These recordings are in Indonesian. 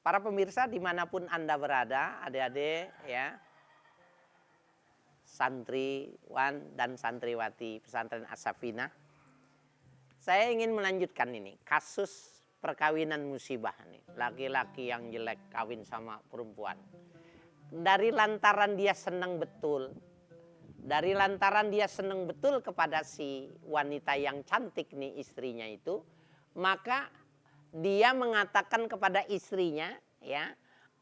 Para pemirsa dimanapun Anda berada, adik-adik ya, santriwan dan santriwati pesantren As-Safinah, saya ingin melanjutkan ini kasus perkawinan musibah nih. Laki-laki yang jelek kawin sama perempuan. Dari lantaran dia senang betul, dari lantaran dia senang betul kepada si wanita yang cantik nih istrinya itu, maka dia mengatakan kepada istrinya, ya,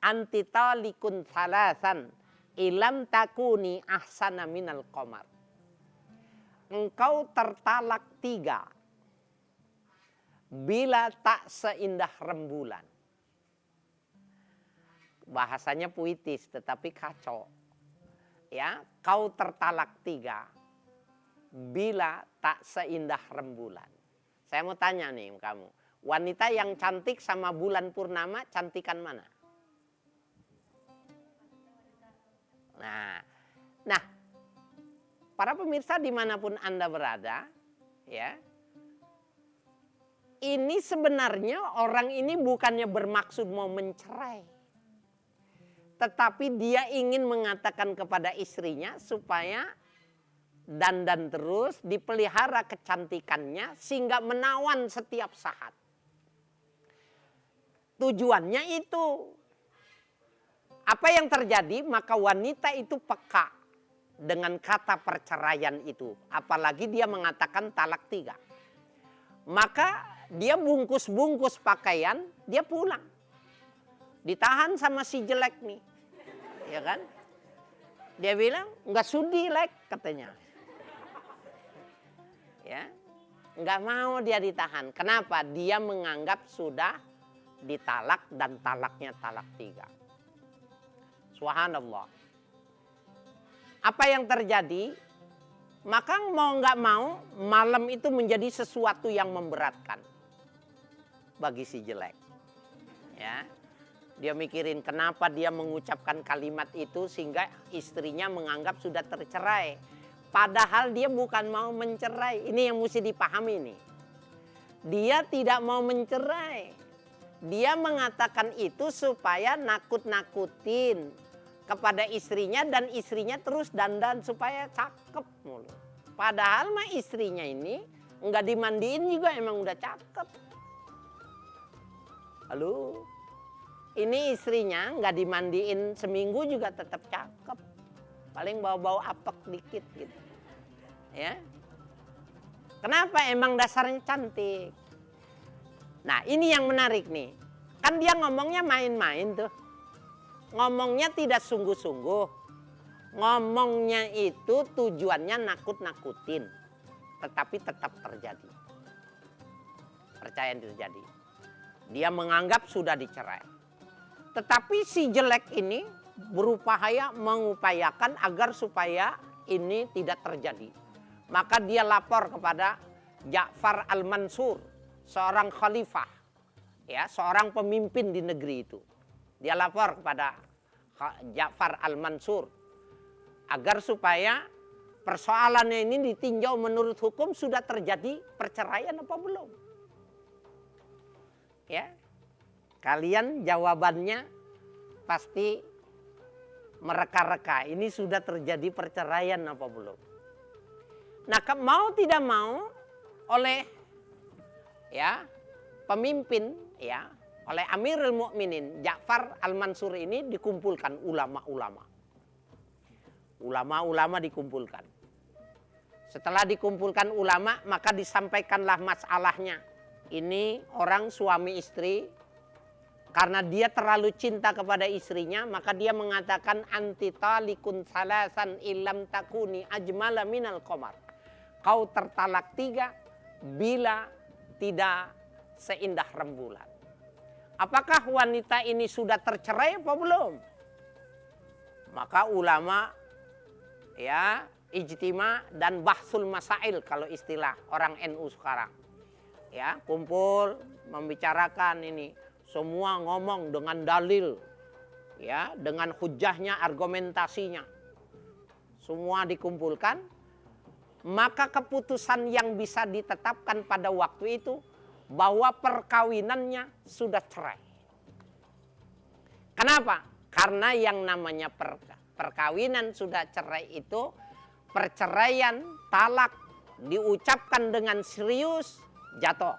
anti talikun salasan ilam takuni ahsana minal qamar. Engkau tertalak 3 bila tak seindah rembulan. Bahasanya puitis tetapi kacau. Ya, kau tertalak 3 bila tak seindah rembulan. Saya mau tanya nih kamu. Wanita yang cantik sama bulan purnama, cantikan mana? Nah, para pemirsa dimanapun Anda berada, ya, ini sebenarnya orang ini bukannya bermaksud mau mencerai, tetapi dia ingin mengatakan kepada istrinya supaya dandan terus, dipelihara kecantikannya sehingga menawan setiap saat. Tujuannya itu. Apa yang terjadi? Maka wanita itu peka dengan kata perceraian itu. Apalagi dia mengatakan talak 3. Maka dia bungkus-bungkus pakaian, dia pulang. Ditahan sama si jelek nih. Ya kan? Dia bilang, nggak sudi lek katanya. Ya, nggak mau dia ditahan. Kenapa? Dia menganggap sudah ditalak dan talaknya talak 3. Subhanallah. Apa yang terjadi? Maka mau nggak mau malam itu menjadi sesuatu yang memberatkan bagi si jelek. Ya, dia mikirin kenapa dia mengucapkan kalimat itu sehingga istrinya menganggap sudah tercerai. Padahal dia bukan mau mencerai. Ini yang mesti dipahami nih. Dia tidak mau mencerai. Dia mengatakan itu supaya nakut-nakutin kepada istrinya dan istrinya terus dandan supaya cakep mulu. Padahal mah istrinya ini nggak dimandiin juga emang udah cakep. Halo, ini istrinya nggak dimandiin seminggu juga tetap cakep. Paling bau-bau apek dikit gitu. Ya. Kenapa? Emang dasarnya cantik. Nah ini yang menarik nih. Kan dia ngomongnya main-main tuh. Ngomongnya tidak sungguh-sungguh. Ngomongnya itu tujuannya nakut-nakutin. Tetapi tetap terjadi. Percaya terjadi. Dia menganggap sudah dicerai. Tetapi si jelek ini berupaya mengupayakan agar supaya ini tidak terjadi. Maka dia lapor kepada Ja'far al-Mansur. Seorang khalifah, ya, seorang pemimpin di negeri itu. Dia lapor kepada Ja'far al-Mansur agar supaya persoalannya ini ditinjau menurut hukum sudah terjadi perceraian apa belum. Ya, kalian jawabannya pasti mereka-reka. Ini sudah terjadi perceraian apa belum. Nah, mau tidak mau oleh ya pemimpin ya oleh Amirul Mukminin Ja'far al-Mansur ini dikumpulkan ulama-ulama. Ulama-ulama dikumpulkan. Setelah dikumpulkan ulama maka disampaikanlah masalahnya. Ini orang suami istri karena dia terlalu cinta kepada istrinya maka dia mengatakan anti talikun salasan illam takuni ajmala minal qamar. Kau tertalak 3 bila tidak seindah rembulan. Apakah wanita ini sudah tercerai apa belum? Maka ulama ya ijtima dan bahsul masail kalau istilah orang NU sekarang. Ya, kumpul membicarakan ini, semua ngomong dengan dalil. Ya, dengan hujahnya, argumentasinya. Semua dikumpulkan. Maka keputusan yang bisa ditetapkan pada waktu itu bahwa perkawinannya sudah cerai. Kenapa? Karena yang namanya perkawinan sudah cerai itu, perceraian, talak, diucapkan dengan serius, jatuh.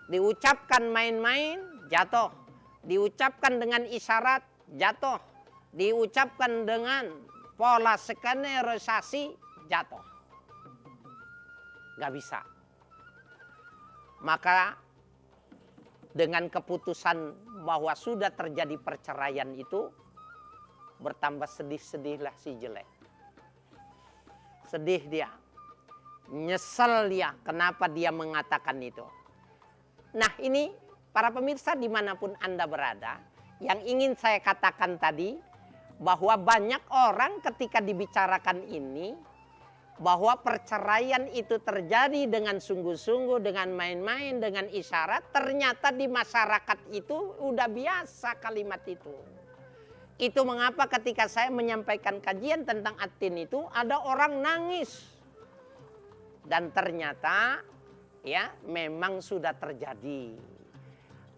Diucapkan main-main, jatuh. Diucapkan dengan isyarat, jatuh. Diucapkan dengan pola skenarisasi, jatuh. Gak bisa. Maka dengan keputusan bahwa sudah terjadi perceraian itu, bertambah sedih-sedihlah si jelek. Sedih dia. Nyesel dia kenapa dia mengatakan itu. Nah ini para pemirsa dimanapun Anda berada, yang ingin saya katakan tadi, bahwa banyak orang ketika dibicarakan ini, bahwa perceraian itu terjadi dengan sungguh-sungguh, dengan main-main, dengan isyarat, ternyata di masyarakat itu udah biasa kalimat itu. Itu mengapa ketika saya menyampaikan kajian tentang at-tin itu, ada orang nangis. Dan ternyata ya memang sudah terjadi.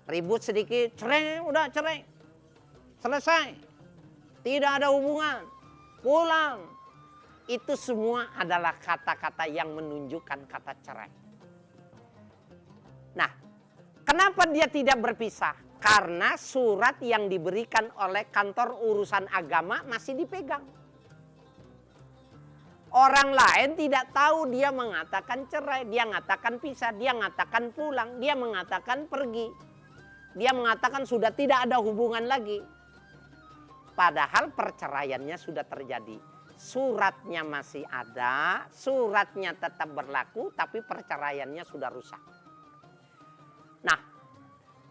Ribut sedikit, cerai, udah cerai. Selesai. Tidak ada hubungan. Pulang. Itu semua adalah kata-kata yang menunjukkan kata cerai. Nah, kenapa dia tidak berpisah? Karena surat yang diberikan oleh kantor urusan agama masih dipegang. Orang lain tidak tahu dia mengatakan cerai, dia mengatakan pisah, dia mengatakan pulang, dia mengatakan pergi. Dia mengatakan sudah tidak ada hubungan lagi. Padahal perceraiannya sudah terjadi. Suratnya masih ada, suratnya tetap berlaku, tapi perceraiannya sudah rusak. Nah,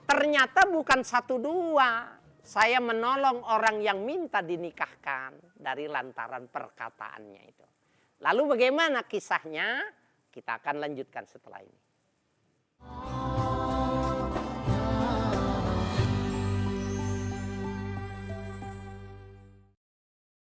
ternyata bukan satu dua. Saya menolong orang yang minta dinikahkan dari lantaran perkataannya itu. Lalu bagaimana kisahnya? Kita akan lanjutkan setelah ini.